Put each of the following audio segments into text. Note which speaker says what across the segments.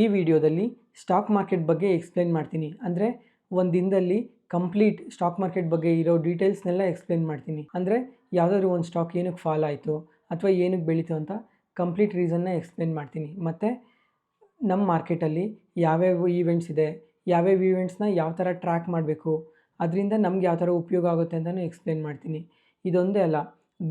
Speaker 1: ಈ ವಿಡಿಯೋದಲ್ಲಿ stock market ಬಗ್ಗೆ ಎಕ್ಸ್ಪ್ಲೇನ್ ಮಾಡ್ತೀನಿ. ಅಂದರೆ ಒಂದು ದಿನದಲ್ಲಿ ಕಂಪ್ಲೀಟ್ ಸ್ಟಾಕ್ ಮಾರ್ಕೆಟ್ ಬಗ್ಗೆ ಇರೋ ಡೀಟೇಲ್ಸ್ನೆಲ್ಲ ಎಕ್ಸ್ಪ್ಲೇನ್ ಮಾಡ್ತೀನಿ. ಅಂದರೆ ಯಾವುದಾದ್ರು ಒಂದು ಸ್ಟಾಕ್ ಏನಕ್ಕೆ ಫಾಲ್ ಆಯಿತು ಅಥವಾ ಏನಕ್ಕೆ ಬೆಳೀತು ಅಂತ ಕಂಪ್ಲೀಟ್ ರೀಸನ್ನ ಎಕ್ಸ್ಪ್ಲೇನ್ ಮಾಡ್ತೀನಿ. ಮತ್ತು ನಮ್ಮ ಮಾರ್ಕೆಟಲ್ಲಿ ಯಾವ್ಯಾವ ಈವೆಂಟ್ಸ್ ಇದೆ, ಯಾವ್ಯಾವ ಈವೆಂಟ್ಸ್ನ ಯಾವ ಥರ ಟ್ರ್ಯಾಕ್ ಮಾಡಬೇಕು, ಅದರಿಂದ ನಮ್ಗೆ ಯಾವ ಥರ ಉಪಯೋಗ ಆಗುತ್ತೆ ಅಂತಲೂ ಎಕ್ಸ್ಪ್ಲೇನ್ ಮಾಡ್ತೀನಿ. ಇದೊಂದೇ ಅಲ್ಲ,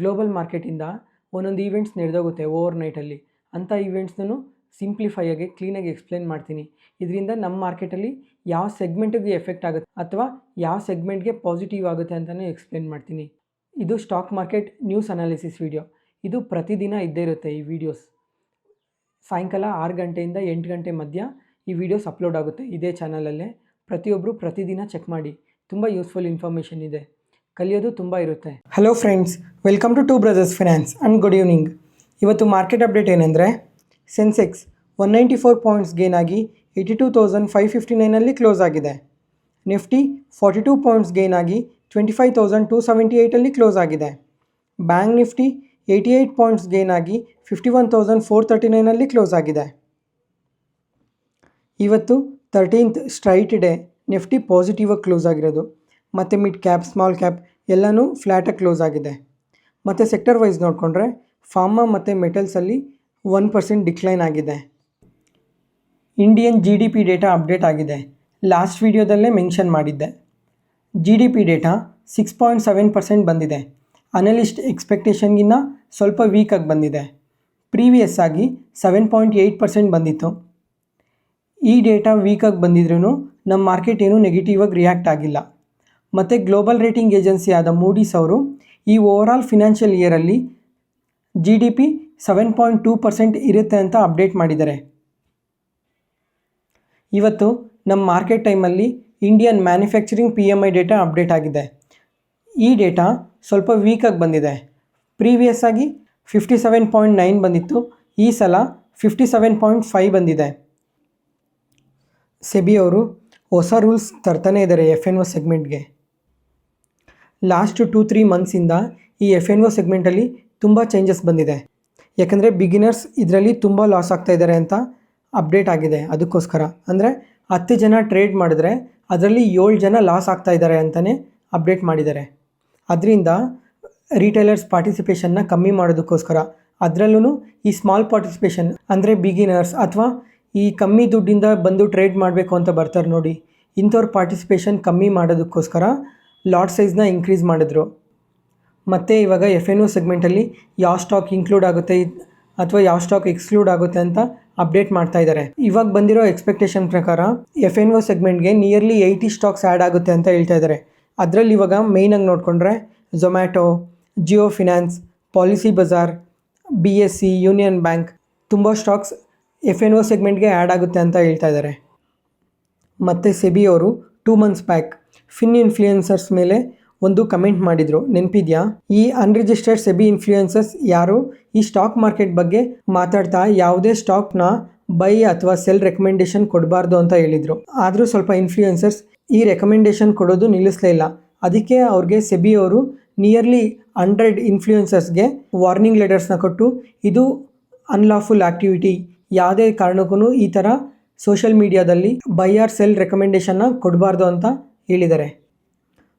Speaker 1: ಗ್ಲೋಬಲ್ ಮಾರ್ಕೆಟಿಂದ ಒಂದೊಂದು ಈವೆಂಟ್ಸ್ ನಡೆದೋಗುತ್ತೆ ಓವರ್ ನೈಟಲ್ಲಿ. ಅಂಥ ಈವೆಂಟ್ಸ್ನೂ ಸಿಂಪ್ಲಿಫೈಯಾಗಿ ಕ್ಲೀನಾಗಿ ಎಕ್ಸ್ಪ್ಲೇನ್ ಮಾಡ್ತೀನಿ. ಇದರಿಂದ ನಮ್ಮ ಮಾರ್ಕೆಟಲ್ಲಿ ಯಾವ ಸೆಗ್ಮೆಂಟಿಗೆ ಎಫೆಕ್ಟ್ ಆಗುತ್ತೆ ಅಥವಾ ಯಾವ ಸೆಗ್ಮೆಂಟ್ಗೆ ಪಾಸಿಟಿವ್ ಆಗುತ್ತೆ ಅಂತಲೂ ಎಕ್ಸ್ಪ್ಲೇನ್ ಮಾಡ್ತೀನಿ. ಇದು stock market news analysis video. ಇದು ಪ್ರತಿದಿನ ಇದ್ದೇ ಇರುತ್ತೆ. ಈ ವಿಡಿಯೋಸ್ ಸಾಯಂಕಾಲ 6 ಗಂಟೆಯಿಂದ 8 ಗಂಟೆ ಮಧ್ಯ ಈ ವಿಡಿಯೋಸ್ ಅಪ್ಲೋಡ್ ಆಗುತ್ತೆ ಇದೇ ಚಾನಲಲ್ಲೇ. ಪ್ರತಿಯೊಬ್ಬರು ಪ್ರತಿದಿನ ಚೆಕ್ ಮಾಡಿ. ತುಂಬ ಯೂಸ್ಫುಲ್ ಇನ್ಫಾರ್ಮೇಷನ್ ಇದೆ, ಕಲಿಯೋದು ತುಂಬ ಇರುತ್ತೆ. Hello friends, welcome to brothers finance and good evening. ಇವತ್ತು ಮಾರ್ಕೆಟ್ ಅಪ್ಡೇಟ್ ಏನಂದರೆ, ಸೆನ್ಸೆಕ್ಸ್ 194 ಪಾಯಿಂಟ್ಸ್ ಗೇನ್ ಆಗಿ 82,559 ಕ್ಲೋಸ್ ಆಗಿದೆ. ನಿಫ್ಟಿ 42 ಪಾಯಿಂಟ್ಸ್ ಗೇನ್ ಆಗಿ 25,278 ಕ್ಲೋಸ್ ಆಗಿದೆ. ಬ್ಯಾಂಕ್ ನಿಫ್ಟಿ 88 ಪಾಯಿಂಟ್ಸ್ ಗೇನ್ ಆಗಿ 51,439 ಕ್ಲೋಸ್ ಆಗಿದೆ. ಇವತ್ತು 13th straight day Nifty positive ಆಗಿ ಕ್ಲೋಸ್ ಆಗಿರೋದು. ಮತ್ತು ಮಿಡ್ ಕ್ಯಾಪ್, ಸ್ಮಾಲ್ ಕ್ಯಾಪ್ ಎಲ್ಲನೂ ಫ್ಲ್ಯಾಟಾಗಿ ಕ್ಲೋಸ್ ಆಗಿದೆ. ಮತ್ತು ಸೆಕ್ಟರ್ ವೈಸ್ ನೋಡಿಕೊಂಡ್ರೆ ಫಾರ್ಮಾ ಮತ್ತು ಮೆಟಲ್ಸಲ್ಲಿ 1% ಡಿಕ್ಲೈನ್ ಆಗಿದೆ. ಇಂಡಿಯನ್ GDP ಡೇಟಾ ಅಪ್ಡೇಟ್ ಆಗಿದೆ. ಲಾಸ್ಟ್ ವಿಡಿಯೋದಲ್ಲೇ ಮೆನ್ಷನ್ ಮಾಡಿದ್ದೆ. GDP ಡೇಟಾ 6.7% ಬಂದಿದೆ. ಅನಲಿಸ್ಟ್ ಎಕ್ಸ್ಪೆಕ್ಟೇಷನ್ಗಿನ್ನ ಸ್ವಲ್ಪ ವೀಕಾಗಿ ಬಂದಿದೆ. ಪ್ರೀವಿಯಸ್ ಆಗಿ 7.8% ಬಂದಿತ್ತು. ಈ ಡೇಟಾ ವೀಕಾಗಿ ಬಂದಿದ್ರೂ ನಮ್ಮ ಮಾರ್ಕೆಟ್ ಏನೂ ನೆಗೆಟಿವ್ ಆಗಿ ರಿಯಾಕ್ಟ್ ಆಗಿಲ್ಲ. ಮತ್ತು ಗ್ಲೋಬಲ್ ರೇಟಿಂಗ್ ಏಜೆನ್ಸಿ ಆದ ಮೂಡೀಸ್ ಅವರು ಈ ಓವರಾಲ್ ಫಿನಾನ್ಷಿಯಲ್ ಇಯರಲ್ಲಿ GDP 7.2% ಇರುತ್ತೆ ಅಂತ ಅಪ್ಡೇಟ್ ಮಾಡಿದ್ದಾರೆ. ಇವತ್ತು ನಮ್ಮ ಮಾರ್ಕೆಟ್ ಟೈಮಲ್ಲಿ Indian manufacturing PMI data update ಆಗಿದೆ. ಈ ಡೇಟಾ ಸ್ವಲ್ಪ ವೀಕಾಗಿ ಬಂದಿದೆ. ಪ್ರೀವಿಯಸ್ ಆಗಿ 57.9 ಬಂದಿತ್ತು, ಈ ಸಲ 57.5 ಬಂದಿದೆ. ಸೆಬಿ ಅವರು ಹೊಸ ರೂಲ್ಸ್ ತರ್ತಾನೆ ಇದ್ದಾರೆ FNO ಸೆಗ್ಮೆಂಟ್ಗೆ. ಲಾಸ್ಟ್ 2-3 ಮಂತ್ಸಿಂದ ಈ FNO ಸೆಗ್ಮೆಂಟಲ್ಲಿ ತುಂಬ ಚೇಂಜಸ್ ಬಂದಿದೆ. ಯಾಕಂದರೆ ಬಿಗಿನರ್ಸ್ ಇದರಲ್ಲಿ ತುಂಬ ಲಾಸ್ ಆಗ್ತಾಯಿದ್ದಾರೆ ಅಂತ ಅಪ್ಡೇಟ್ ಆಗಿದೆ. ಅದಕ್ಕೋಸ್ಕರ ಅಂದರೆ 10 ಜನ ಟ್ರೇಡ್ ಮಾಡಿದ್ರೆ ಅದರಲ್ಲಿ 7 ಜನ ಲಾಸ್ ಆಗ್ತಾಯಿದ್ದಾರೆ ಅಂತಲೇ ಅಪ್ಡೇಟ್ ಮಾಡಿದ್ದಾರೆ. ಅದರಿಂದ ರಿಟೇಲರ್ಸ್ ಪಾರ್ಟಿಸಿಪೇಷನ್ನ ಕಮ್ಮಿ ಮಾಡೋದಕ್ಕೋಸ್ಕರ, ಅದರಲ್ಲೂ ಈ ಸ್ಮಾಲ್ ಪಾರ್ಟಿಸಿಪೇಷನ್ ಅಂದರೆ ಬಿಗಿನರ್ಸ್ ಅಥವಾ ಈ ಕಮ್ಮಿ ದುಡ್ಡಿಂದ ಬಂದು ಟ್ರೇಡ್ ಮಾಡಬೇಕು ಅಂತ ಬರ್ತಾರೆ ನೋಡಿ, ಇಂಥವ್ರ ಪಾರ್ಟಿಸಿಪೇಷನ್ ಕಮ್ಮಿ ಮಾಡೋದಕ್ಕೋಸ್ಕರ ಲಾಟ್ ಸೈಜ್ನ ಇನ್ಕ್ರೀಸ್ ಮಾಡಿದ್ರು. ಮತ್ತು ಇವಾಗ FNO ಸೆಗ್ಮೆಂಟಲ್ಲಿ ಯಾವ ಸ್ಟಾಕ್ ಇನ್ಕ್ಲೂಡ್ ಆಗುತ್ತೆ ಅಥವಾ ಯಾವ ಸ್ಟಾಕ್ ಎಕ್ಸ್ಕ್ಲೂಡ್ ಆಗುತ್ತೆ ಅಂತ ಅಪ್ಡೇಟ್ ಮಾಡ್ತಾ ಇದ್ದಾರೆ. ಇವಾಗ ಬಂದಿರೋ ಎಕ್ಸ್ಪೆಕ್ಟೇಷನ್ ಪ್ರಕಾರ FNO ಸೆಗ್ಮೆಂಟ್ಗೆ ನಿಯರ್ಲಿ 80 ಸ್ಟಾಕ್ಸ್ ಆ್ಯಡ್ ಆಗುತ್ತೆ ಅಂತ ಹೇಳ್ತಾ ಇದ್ದಾರೆ. ಅದರಲ್ಲಿ ಇವಾಗ ಮೇಯ್ನಾಗಿ ನೋಡಿಕೊಂಡ್ರೆ Zomato, Jio finance, policy Bazaar, BSE, union bank ತುಂಬ ಸ್ಟಾಕ್ಸ್ FNO ಸೆಗ್ಮೆಂಟ್ಗೆ ಆ್ಯಡ್ ಆಗುತ್ತೆ ಅಂತ ಹೇಳ್ತಾ ಇದ್ದಾರೆ. ಮತ್ತು ಸೆಬಿ ಅವರು 2 ಮಂತ್ಸ್ ಬ್ಯಾಕ್ ಫಿನ್ ಇನ್ಫ್ಲೂಯೆನ್ಸರ್ಸ್ ಮೇಲೆ ಒಂದು ಕಮೆಂಟ್ ಮಾಡಿದರು, ನೆನಪಿದೆಯಾ? ಈ ಅನ್ರಿಜಿಸ್ಟರ್ಡ್ ಸೆಬಿ ಇನ್ಫ್ಲೂಯೆನ್ಸರ್ಸ್ ಯಾರು ಈ ಸ್ಟಾಕ್ ಮಾರ್ಕೆಟ್ ಬಗ್ಗೆ ಮಾತಾಡ್ತಾ ಯಾವುದೇ ಸ್ಟಾಕ್ನ ಬೈ ಅಥವಾ ಸೆಲ್ ರೆಕಮೆಂಡೇಶನ್ ಕೊಡಬಾರ್ದು ಅಂತ ಹೇಳಿದರು. ಆದರೂ ಸ್ವಲ್ಪ ಇನ್ಫ್ಲೂಯೆನ್ಸರ್ಸ್ ಈ ರೆಕಮೆಂಡೇಶನ್ ಕೊಡೋದು ನಿಲ್ಲಿಸಲೇ ಇಲ್ಲ. ಅದಕ್ಕೆ ಅವ್ರಿಗೆ ಸೆಬಿ ಅವರು ನಿಯರ್ಲಿ 100 ಇನ್ಫ್ಲೂಯೆನ್ಸರ್ಸ್ಗೆ ವಾರ್ನಿಂಗ್ ಲೆಟರ್ಸ್ನ ಕೊಟ್ಟು ಇದು ಅನ್ಲಾಫುಲ್ ಆ್ಯಕ್ಟಿವಿಟಿ, ಯಾವುದೇ ಕಾರಣಕ್ಕೂ ಈ ಥರ ಸೋಷಿಯಲ್ ಮೀಡಿಯಾದಲ್ಲಿ ಬೈ ಆರ್ ಸೆಲ್ ರೆಕಮೆಂಡೇಶನ್ನ ಕೊಡಬಾರ್ದು ಅಂತ ಹೇಳಿದ್ದಾರೆ.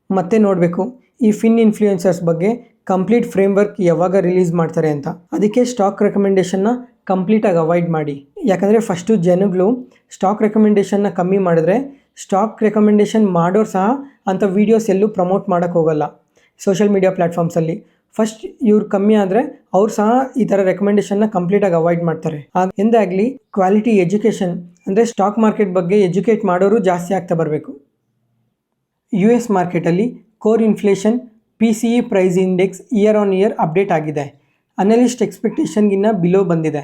Speaker 1: ಮತ್ತೆ ನೋಡಬೇಕು ಈ ಫಿನ್ ಇನ್ಫ್ಲೂಯೆನ್ಸರ್ಸ್ ಬಗ್ಗೆ ಕಂಪ್ಲೀಟ್ ಫ್ರೇಮ್ವರ್ಕ್ ಯಾವಾಗ ರಿಲೀಸ್ ಮಾಡ್ತಾರೆ ಅಂತ. ಅದಕ್ಕೆ ಸ್ಟಾಕ್ ರೆಕಮೆಂಡೇಶನ್ನ ಕಂಪ್ಲೀಟಾಗಿ ಅವಾಯ್ಡ್ ಮಾಡಿ. ಯಾಕಂದರೆ ಫಸ್ಟು ಜನಗಳು ಸ್ಟಾಕ್ ರೆಕಮೆಂಡೇಶನ್ನ ಕಮ್ಮಿ ಮಾಡಿದ್ರೆ ಸ್ಟಾಕ್ ರೆಕಮೆಂಡೇಶನ್ ಮಾಡೋರು ಸಹ ಅಂಥ ವೀಡಿಯೋಸ್ ಎಲ್ಲೂ ಪ್ರಮೋಟ್ ಮಾಡೋಕ್ಕೆ ಹೋಗಲ್ಲ ಸೋಷಿಯಲ್ ಮೀಡಿಯಾ ಪ್ಲ್ಯಾಟ್ಫಾರ್ಮ್ಸಲ್ಲಿ. ಫಸ್ಟ್ ಇವ್ರು ಕಮ್ಮಿ ಆದರೆ ಅವ್ರು ಸಹ ಈ ಥರ ರೆಕಮೆಂಡೇಶನ್ನ ಕಂಪ್ಲೀಟಾಗಿ ಅವಾಯ್ಡ್ ಮಾಡ್ತಾರೆ. ಎಂದೇ ಆಗಲಿ ಕ್ವಾಲಿಟಿ ಎಜುಕೇಷನ್ ಅಂದರೆ ಸ್ಟಾಕ್ ಮಾರ್ಕೆಟ್ ಬಗ್ಗೆ ಎಜುಕೇಟ್ ಮಾಡೋರು ಜಾಸ್ತಿ ಆಗ್ತಾ ಬರಬೇಕು. US ಮಾರ್ಕೆಟಲ್ಲಿ core inflation PCE price index year on year update ಆಗಿದೆ. ಅನಲಿಸ್ಟ್ ಎಕ್ಸ್ಪೆಕ್ಟೇಷನ್ಗಿನ್ನ ಬಿಲೋ ಬಂದಿದೆ.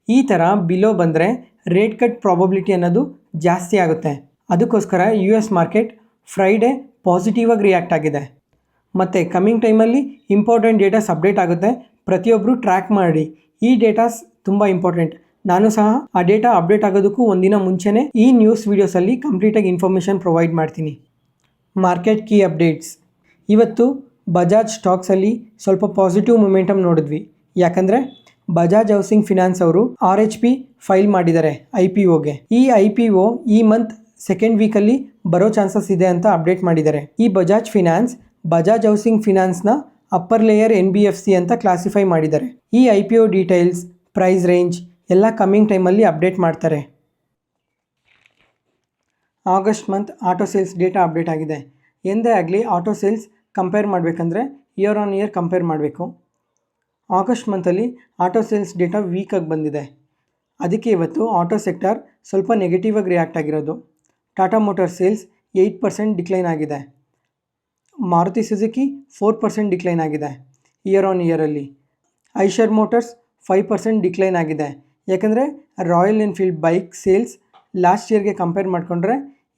Speaker 1: ಈ ಥರ ಬಿಲೋ ಬಂದರೆ ರೇಟ್ ಕಟ್ ಪ್ರಾಬಬಿಲಿಟಿ ಅನ್ನೋದು ಜಾಸ್ತಿ ಆಗುತ್ತೆ. ಅದಕ್ಕೋಸ್ಕರ US ಮಾರ್ಕೆಟ್ ಫ್ರೈಡೇ ಪಾಸಿಟಿವ್ ಆಗಿ ರಿಯಾಕ್ಟ್ ಆಗಿದೆ. ಮತ್ತು ಕಮ್ಮಿಂಗ್ ಟೈಮಲ್ಲಿ ಇಂಪಾರ್ಟೆಂಟ್ ಡೇಟಾಸ್ ಅಪ್ಡೇಟ್ ಆಗುತ್ತೆ. ಪ್ರತಿಯೊಬ್ಬರು ಟ್ರ್ಯಾಕ್ ಮಾಡಿ. ಈ ಡೇಟಾಸ್ ತುಂಬ ಇಂಪಾರ್ಟೆಂಟ್. ನಾನು ಸಹ ಆ ಡೇಟಾ ಅಪ್ಡೇಟ್ ಆಗೋದಕ್ಕೂ ಒಂದಿನ ಮುಂಚೆನೇ ಈ ನ್ಯೂಸ್ ವೀಡಿಯೋಸಲ್ಲಿ ಕಂಪ್ಲೀಟಾಗಿ ಇನ್ಫಾರ್ಮೇಷನ್ ಪ್ರೊವೈಡ್ ಮಾಡ್ತೀನಿ. Market key updates. ಇವತ್ತು ಬಜಾಜ್ ಸ್ಟಾಕ್ಸಲ್ಲಿ ಸ್ವಲ್ಪ ಪಾಸಿಟಿವ್ ಮೊಮೆಂಟಮ್ ನೋಡಿದ್ವಿ. ಯಾಕಂದರೆ ಬಜಾಜ್ ಹೌಸಿಂಗ್ ಫಿನಾನ್ಸ್ ಅವರು RHP ಫೈಲ್ ಮಾಡಿದ್ದಾರೆ IPOಗೆ. ಈ IPO ಈ ಮಂತ್ ಸೆಕೆಂಡ್ ವೀಕಲ್ಲಿ ಬರೋ ಚಾನ್ಸಸ್ ಇದೆ ಅಂತ ಅಪ್ಡೇಟ್ ಮಾಡಿದ್ದಾರೆ. ಈ ಬಜಾಜ್ ಫಿನಾನ್ಸ್ ಬಜಾಜ್ ಹೌಸಿಂಗ್ ಫಿನಾನ್ಸ್ನ ಅಪ್ಪರ್ ಲೇಯರ್ NBFC ಅಂತ ಕ್ಲಾಸಿಫೈ ಮಾಡಿದ್ದಾರೆ. ಈ IPO ಡೀಟೇಲ್ಸ್, ಪ್ರೈಸ್ ರೇಂಜ್ ಎಲ್ಲ ಕಮ್ಮಿಂಗ್ ಟೈಮಲ್ಲಿ ಅಪ್ಡೇಟ್ ಮಾಡ್ತಾರೆ. August month auto sales data update ಆಗಿದೆ. ಎಂದೇ ಆಗಲಿ ಆಟೋ ಸೇಲ್ಸ್ ಕಂಪೇರ್ ಮಾಡಬೇಕಂದ್ರೆ ಇಯರ್ ಆನ್ ಇಯರ್ ಕಂಪೇರ್ ಮಾಡಬೇಕು. ಆಗಸ್ಟ್ ಮಂತಲ್ಲಿ ಆಟೋ ಸೇಲ್ಸ್ ಡೇಟಾ ವೀಕಾಗಿ ಬಂದಿದೆ. ಅದಕ್ಕೆ ಇವತ್ತು ಆಟೋ ಸೆಕ್ಟರ್ ಸ್ವಲ್ಪ ನೆಗೆಟಿವ್ ಆಗಿ ರಿಯಾಕ್ಟ್ ಆಗಿರೋದು. ಟಾಟಾ ಮೋಟಾರ್ ಸೇಲ್ಸ್ 8% ಡಿಕ್ಲೈನ್ ಆಗಿದೆ. ಮಾರುತಿ ಸುಜುಕಿ 4% ಡಿಕ್ಲೈನ್ ಆಗಿದೆ ಇಯರ್ ಆನ್ ಇಯರಲ್ಲಿ. ಐಷರ್ ಮೋಟರ್ಸ್ 5% ಡಿಕ್ಲೈನ್ ಆಗಿದೆ. ಯಾಕಂದರೆ Royal Enfield bike sales last ಇಯರ್ಗೆ ಕಂಪೇರ್ ಮಾಡಿಕೊಂಡ್ರೆ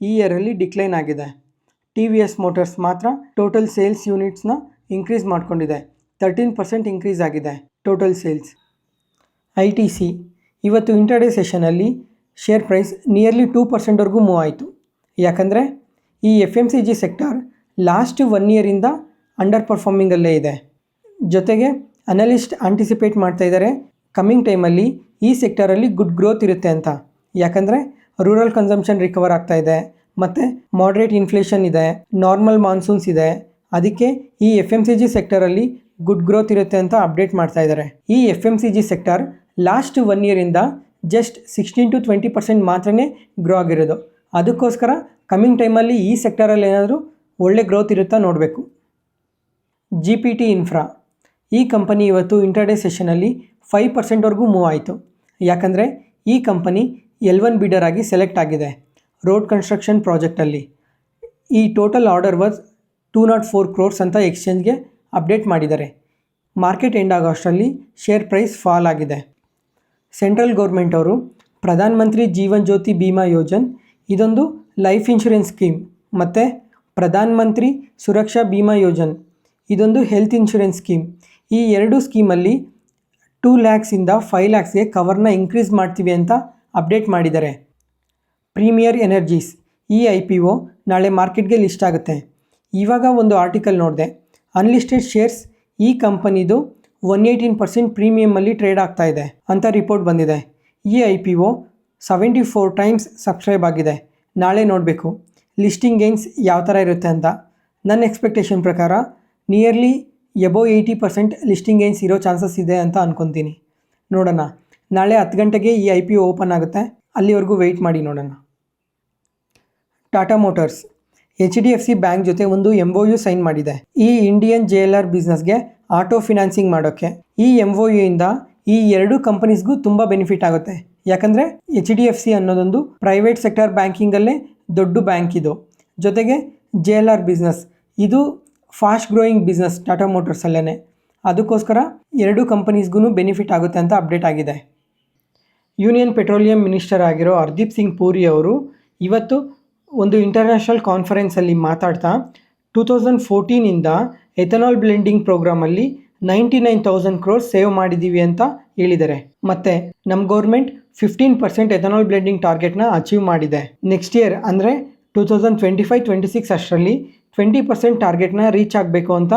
Speaker 1: ಈ ಇಯರಲ್ಲಿ ಡಿಕ್ಲೈನ್ ಆಗಿದೆ. TVS ಮೋಟರ್ಸ್ ಮಾತ್ರ ಟೋಟಲ್ ಸೇಲ್ಸ್ ಯೂನಿಟ್ಸ್ನ ಇನ್ಕ್ರೀಸ್ ಮಾಡಿಕೊಂಡಿದೆ. 13% ಇನ್ಕ್ರೀಸ್ ಆಗಿದೆ ಟೋಟಲ್ ಸೇಲ್ಸ್. ITC ಇವತ್ತು ಇಂಟರ್ಡೇ ಸೆಷನಲ್ಲಿ ಶೇರ್ ಪ್ರೈಸ್ ನಿಯರ್ಲಿ 2%ವರೆಗೂ ಮೂವ್ ಆಯಿತು. ಯಾಕಂದರೆ ಈ FMCG ಸೆಕ್ಟರ್ ಲಾಸ್ಟ್ 1 ಇಯರಿಂದ ಅಂಡರ್ ಪರ್ಫಾರ್ಮಿಂಗಲ್ಲೇ ಇದೆ. ಜೊತೆಗೆ ಅನಲಿಸ್ಟ್ ಆಂಟಿಸಿಪೇಟ್ ಮಾಡ್ತಾ ಇದ್ದಾರೆ ಕಮ್ಮಿಂಗ್ ಟೈಮಲ್ಲಿ ಈ ಸೆಕ್ಟರಲ್ಲಿ ಗುಡ್ ಗ್ರೋತ್ ಇರುತ್ತೆ ಅಂತ. ಯಾಕಂದರೆ ರೂರಲ್ ಕನ್ಸಂಪ್ಷನ್ ರಿಕವರ್ ಆಗ್ತಾ ಇದೆ, ಮತ್ತು ಮಾಡ್ರೇಟ್ ಇನ್ಫ್ಲೇಷನ್ ಇದೆ, ನಾರ್ಮಲ್ ಮಾನ್ಸೂನ್ಸ್ ಇದೆ. ಅದಕ್ಕೆ ಈ FMCG ಸೆಕ್ಟರಲ್ಲಿ ಗುಡ್ ಗ್ರೋತ್ ಇರುತ್ತೆ ಅಂತ ಅಪ್ಡೇಟ್ ಮಾಡ್ತಾ ಇದ್ದಾರೆ. ಈ FMCG ಸೆಕ್ಟರ್ ಲಾಸ್ಟ್ 1 ಇಯರಿಂದ ಜಸ್ಟ್ 16 to 20% ಮಾತ್ರನೇ ಗ್ರೋ ಆಗಿರೋದು. ಅದಕ್ಕೋಸ್ಕರ ಕಮ್ಮಿಂಗ್ ಟೈಮಲ್ಲಿ ಈ ಸೆಕ್ಟರಲ್ಲಿ ಏನಾದರೂ ಒಳ್ಳೆ ಗ್ರೋತ್ ಇರುತ್ತಾ ನೋಡಬೇಕು. GPT ಇನ್ಫ್ರಾ ಈ ಕಂಪನಿ ಇವತ್ತು ಇಂಟರ್ಡೇ ಸೆಷನಲ್ಲಿ 5%ವರೆಗೂ ಮೂವ್ ಆಯಿತು. ಯಾಕಂದರೆ ಈ ಕಂಪನಿ L1 ಬಿಡರ್ ಆಗಿ ಸೆಲೆಕ್ಟ್ ಆಗಿದೆ ರೋಡ್ ಕನ್ಸ್ಟ್ರಕ್ಷನ್ ಪ್ರಾಜೆಕ್ಟಲ್ಲಿ. ಈ ಟೋಟಲ್ ಆರ್ಡರ್ ವಾಸ್ 204 crores ಅಂತ ಎಕ್ಸ್ಚೇಂಜ್ಗೆ ಅಪ್ಡೇಟ್ ಮಾಡಿದ್ದಾರೆ. ಮಾರ್ಕೆಟ್ ಎಂಡ್ ಆಗೋಷ್ಟರಲ್ಲಿ ಶೇರ್ ಪ್ರೈಸ್ ಫಾಲ್ ಆಗಿದೆ. ಸೆಂಟ್ರಲ್ ಗೌರ್ಮೆಂಟ್ ಅವರು ಪ್ರಧಾನ ಮಂತ್ರಿ ಜೀವನ್ ಜ್ಯೋತಿ ಬಿಮಾ ಯೋಜನ್ ಇದೊಂದು ಲೈಫ್ ಇನ್ಶೂರೆನ್ಸ್ ಸ್ಕೀಮ್, ಮತ್ತು ಪ್ರಧಾನ ಮಂತ್ರಿ ಸುರಕ್ಷಾ ಬಿಮಾ ಯೋಜನ್ ಇದೊಂದು ಹೆಲ್ತ್ ಇನ್ಶೂರೆನ್ಸ್ ಸ್ಕೀಮ್. ಈ ಎರಡು ಸ್ಕೀಮಲ್ಲಿ 2 lakhsಯಿಂದ 5 lakhsಗೆ ಕವರ್ನ ಇನ್ಕ್ರೀಸ್ ಮಾಡ್ತೀವಿ ಅಂತ ಅಪ್ಡೇಟ್ ಮಾಡಿದ್ದಾರೆ. ಪ್ರೀಮಿಯರ್ ಎನರ್ಜೀಸ್ ಈ IPO ನಾಳೆ ಮಾರ್ಕೆಟ್ಗೆ ಲಿಸ್ಟ್ ಆಗುತ್ತೆ. ಇವಾಗ ಒಂದು ಆರ್ಟಿಕಲ್ ನೋಡಿದೆ, ಅನ್ಲಿಸ್ಟೆಡ್ ಶೇರ್ಸ್ ಈ ಕಂಪನಿದು 118% ಪ್ರೀಮಿಯಮಲ್ಲಿ ಟ್ರೇಡ್ ಆಗ್ತಾ ಇದೆ ಅಂತ ರಿಪೋರ್ಟ್ ಬಂದಿದೆ. ಈ IPO 74 times ಸಬ್ಸ್ಕ್ರೈಬ್ ಆಗಿದೆ. ನಾಳೆ ನೋಡಬೇಕು ಲಿಸ್ಟಿಂಗ್ ಗೇನ್ಸ್ ಯಾವ ಥರ ಇರುತ್ತೆ ಅಂತ. ನನ್ನ ಎಕ್ಸ್ಪೆಕ್ಟೇಷನ್ ಪ್ರಕಾರ ನಿಯರ್ಲಿ ಎಬೋ 80% ಲಿಸ್ಟಿಂಗ್ ಗೇನ್ಸ್ ಇರೋ ಚಾನ್ಸಸ್ ಇದೆ ಅಂತ ಅಂದ್ಕೊತೀನಿ. ನೋಡೋಣ, ನಾಳೆ 10 ಗಂಟೆಗೆ ಈ IPO ಓಪನ್ ಆಗುತ್ತೆ, ಅಲ್ಲಿವರೆಗೂ ವೆಯ್ಟ್ ಮಾಡಿ ನೋಡೋಣ. ಟಾಟಾ ಮೋಟಾರ್ಸ್ HDFC ಬ್ಯಾಂಕ್ ಜೊತೆ ಒಂದು MOU ಸೈನ್ ಮಾಡಿದೆ. ಈ ಇಂಡಿಯನ್ JLR ಬಿಸ್ನೆಸ್ಗೆ ಆಟೋ ಫಿನಾನ್ಸಿಂಗ್ ಮಾಡೋಕ್ಕೆ. ಈ MOU ಇಂದ ಈ ಎರಡು ಕಂಪನೀಸ್ಗೂ ತುಂಬ ಬೆನಿಫಿಟ್ ಆಗುತ್ತೆ. ಯಾಕಂದರೆ HDFC ಅನ್ನೋದೊಂದು ಪ್ರೈವೇಟ್ ಸೆಕ್ಟರ್ ಬ್ಯಾಂಕಿಂಗಲ್ಲೇ ದೊಡ್ಡ ಬ್ಯಾಂಕ್ ಇದು. ಜೊತೆಗೆ JLR ಬಿಸ್ನೆಸ್ ಇದು ಫಾಸ್ಟ್ ಗ್ರೋಯಿಂಗ್ ಬಿಸ್ನೆಸ್ ಟಾಟಾ ಮೋಟರ್ಸಲ್ಲೇ. ಅದಕ್ಕೋಸ್ಕರ ಎರಡು ಕಂಪನೀಸ್ಗೂ ಬೆನಿಫಿಟ್ ಆಗುತ್ತೆ ಅಂತ ಅಪ್ಡೇಟ್ ಆಗಿದೆ. ಯೂನಿಯನ್ ಪೆಟ್ರೋಲಿಯಂ ಮಿನಿಸ್ಟರ್ ಆಗಿರೋ ಹರ್ದೀಪ್ ಸಿಂಗ್ ಪೂರಿ ಅವರು ಇವತ್ತು ಒಂದು ಇಂಟರ್ನ್ಯಾಷನಲ್ ಕಾನ್ಫರೆನ್ಸಲ್ಲಿ ಮಾತಾಡ್ತಾ 2014ಇಂದ ಎಥನಾಲ್ ಬ್ಲೆಂಡಿಂಗ್ ಪ್ರೋಗ್ರಾಮಲ್ಲಿ 99,000 crores ಸೇವ್ ಮಾಡಿದ್ದೀವಿ ಅಂತ ಹೇಳಿದ್ದಾರೆ. ಮತ್ತು ನಮ್ಮ ಗೌರ್ಮೆಂಟ್ 15% ಎಥನಾಲ್ ಬ್ಲೆಂಡಿಂಗ್ ಟಾರ್ಗೆಟ್ನ ಅಚೀವ್ ಮಾಡಿದೆ. ನೆಕ್ಸ್ಟ್ ಇಯರ್ ಅಂದರೆ 2025-26 ಅಷ್ಟರಲ್ಲಿ 20% ಟಾರ್ಗೆಟ್ನ ರೀಚ್ ಆಗಬೇಕು ಅಂತ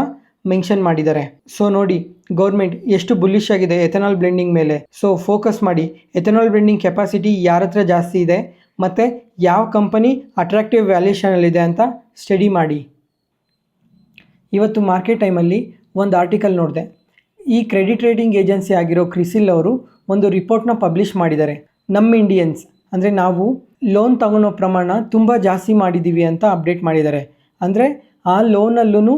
Speaker 1: ಮೆನ್ಷನ್ ಮಾಡಿದ್ದಾರೆ. ಸೊ ನೋಡಿ ಗೌರ್ಮೆಂಟ್ ಎಷ್ಟು ಬುಲ್ಲಿಶ್ ಆಗಿದೆ ಎಥನಾಲ್ ಬ್ಲೆಂಡಿಂಗ್ ಮೇಲೆ. ಸೊ ಫೋಕಸ್ ಮಾಡಿ ಎಥನಾಲ್ ಬ್ಲೆಂಡಿಂಗ್ ಕೆಪಾಸಿಟಿ ಯಾರ ಹತ್ರ ಜಾಸ್ತಿ ಇದೆ ಮತ್ತು ಯಾವ ಕಂಪನಿ ಅಟ್ರಾಕ್ಟಿವ್ ವ್ಯಾಲ್ಯೂಷನಲ್ಲಿದೆ ಅಂತ ಸ್ಟಡಿ ಮಾಡಿ. ಇವತ್ತು ಮಾರ್ಕೆಟ್ ಟೈಮಲ್ಲಿ ಒಂದು ಆರ್ಟಿಕಲ್ ನೋಡಿದೆ. ಈ ಕ್ರೆಡಿಟ್ ರೇಟಿಂಗ್ ಏಜೆನ್ಸಿ ಆಗಿರೋ ಕ್ರಿಸಿಲ್ ಅವರು ಒಂದು ರಿಪೋರ್ಟ್ನ ಪಬ್ಲಿಷ್ ಮಾಡಿದ್ದಾರೆ. ನಮ್ಮ ಇಂಡಿಯನ್ಸ್ ಅಂದರೆ ನಾವು ಲೋನ್ ತಗೊಳ್ಳೋ ಪ್ರಮಾಣ ತುಂಬ ಜಾಸ್ತಿ ಮಾಡಿದ್ದೀವಿ ಅಂತ ಅಪ್ಡೇಟ್ ಮಾಡಿದ್ದಾರೆ. ಅಂದರೆ ಆ ಲೋನಲ್ಲೂ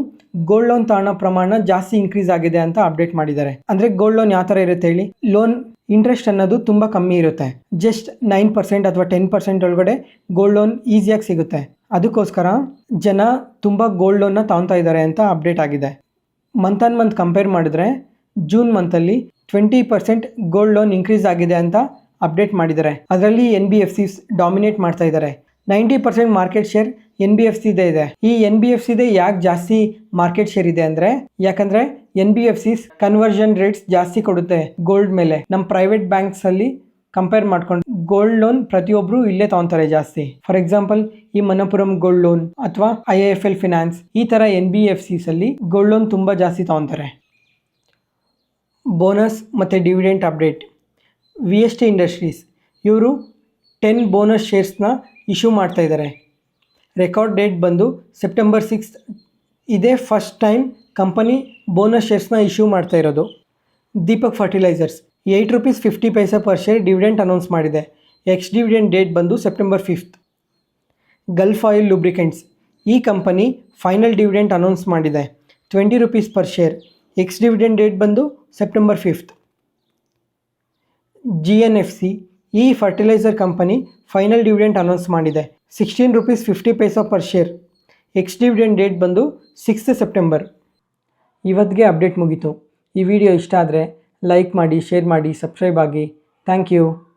Speaker 1: ಗೋಲ್ಡ್ ಲೋನ್ ತಗೊಳ್ಳೋ ಪ್ರಮಾಣ ಜಾಸ್ತಿ ಇನ್ಕ್ರೀಸ್ ಆಗಿದೆ ಅಂತ ಅಪ್ಡೇಟ್ ಮಾಡಿದ್ದಾರೆ. ಅಂದರೆ ಗೋಲ್ಡ್ ಲೋನ್ ಯಾವ ಥರ ಇರುತ್ತೆ ಹೇಳಿ, ಲೋನ್ ಇಂಟ್ರೆಸ್ಟ್ ಅನ್ನೋದು ತುಂಬ ಕಮ್ಮಿ ಇರುತ್ತೆ. ಜಸ್ಟ್ 9% ಅಥವಾ 10% ಒಳಗಡೆ ಗೋಲ್ಡ್ ಲೋನ್ ಈಸಿಯಾಗಿ ಸಿಗುತ್ತೆ. ಅದಕ್ಕೋಸ್ಕರ ಜನ ತುಂಬ ಗೋಲ್ಡ್ ಲೋನ್ನ ತಗೊತಾ ಇದ್ದಾರೆ ಅಂತ ಅಪ್ಡೇಟ್ ಆಗಿದೆ. ಮಂತ್ ಆನ್ ಮಂತ್ ಕಂಪೇರ್ ಮಾಡಿದ್ರೆ ಜೂನ್ ಮಂತಲ್ಲಿ 20% ಗೋಲ್ಡ್ ಲೋನ್ ಇನ್ಕ್ರೀಸ್ ಆಗಿದೆ ಅಂತ ಅಪ್ಡೇಟ್ ಮಾಡಿದ್ದಾರೆ. ಅದರಲ್ಲಿ NBFCs ಡಾಮಿನೇಟ್ ಮಾಡ್ತಾ ಇದ್ದಾರೆ. 90% ಮಾರ್ಕೆಟ್ ಶೇರ್ NBFCದೇ ಇದೆ. ಈ NBFCದೇ ಯಾಕೆ ಜಾಸ್ತಿ ಮಾರ್ಕೆಟ್ ಶೇರ್ ಇದೆ ಅಂದರೆ, ಯಾಕಂದರೆ NBFCs ಕನ್ವರ್ಷನ್ ರೇಟ್ಸ್ ಜಾಸ್ತಿ ಕೊಡುತ್ತೆ ಗೋಲ್ಡ್ ಮೇಲೆ. ನಮ್ಮ ಪ್ರೈವೇಟ್ ಬ್ಯಾಂಕ್ಸಲ್ಲಿ ಕಂಪೇರ್ ಮಾಡ್ಕೊಂಡು ಗೋಲ್ಡ್ ಲೋನ್ ಪ್ರತಿಯೊಬ್ಬರು ಇಲ್ಲೇ ತಗೊತಾರೆ ಜಾಸ್ತಿ. ಫಾರ್ ಎಕ್ಸಾಂಪಲ್ ಈ ಮನಪುರಂ ಗೋಲ್ಡ್ ಲೋನ್ ಅಥವಾ IIFL ಫಿನಾನ್ಸ್ ಈ ಥರ NBFCs ಅಲ್ಲಿ ಗೋಲ್ಡ್ ಲೋನ್ ತುಂಬ ಜಾಸ್ತಿ ತಗೊತಾರೆ. ಬೋನಸ್ ಮತ್ತು ಡಿವಿಡೆಂಟ್ ಅಪ್ಡೇಟ್. VST ಇಂಡಸ್ಟ್ರೀಸ್ ಇವರು 10 ಬೋನಸ್ ಶೇರ್ಸ್ನ ಇಶ್ಯೂ ಮಾಡ್ತಾಯಿದ್ದಾರೆ. ರೆಕಾರ್ಡ್ ಡೇಟ್ ಬಂದು ಸೆಪ್ಟೆಂಬರ್ 6. ಇದೇ ಫಸ್ಟ್ ಟೈಮ್ ಕಂಪನಿ ಬೋನಸ್ ಶೇರ್ಸ್ನ ಇಶ್ಯೂ ಮಾಡ್ತಾ ಇರೋದು. Deepak fertilisers ₹8.50 per share dividend announce ಮಾಡಿದೆ. ಎಕ್ಸ್ ಡಿವಿಡೆಂಟ್ ಡೇಟ್ ಬಂದು ಸೆಪ್ಟೆಂಬರ್ 5. ಗಲ್ಫ್ ಆಯಿಲ್ ಲೂಬ್ರಿಕೆಂಟ್ಸ್, ಈ ಕಂಪನಿ ಫೈನಲ್ ಡಿವಿಡೆಂಟ್ ಅನೌನ್ಸ್ ಮಾಡಿದೆ. ₹20 per share. Ex dividend date ಬಂದು ಸೆಪ್ಟೆಂಬರ್ 5. GNFC, ಈ fertiliser company final dividend announce ಮಾಡಿದೆ. ₹16.50 per share. Ex dividend date ಬಂದು 6 September. ಇವತ್ತಿಗೆ update ಮುಗೀತು. ಈ ವಿಡಿಯೋ ಇಷ್ಟ ಆದರೆ ಲೈಕ್ ಮಾಡಿ, ಶೇರ್ ಮಾಡಿ, ಸಬ್ಸ್ಕ್ರೈಬ್ ಆಗಿ. Thank you.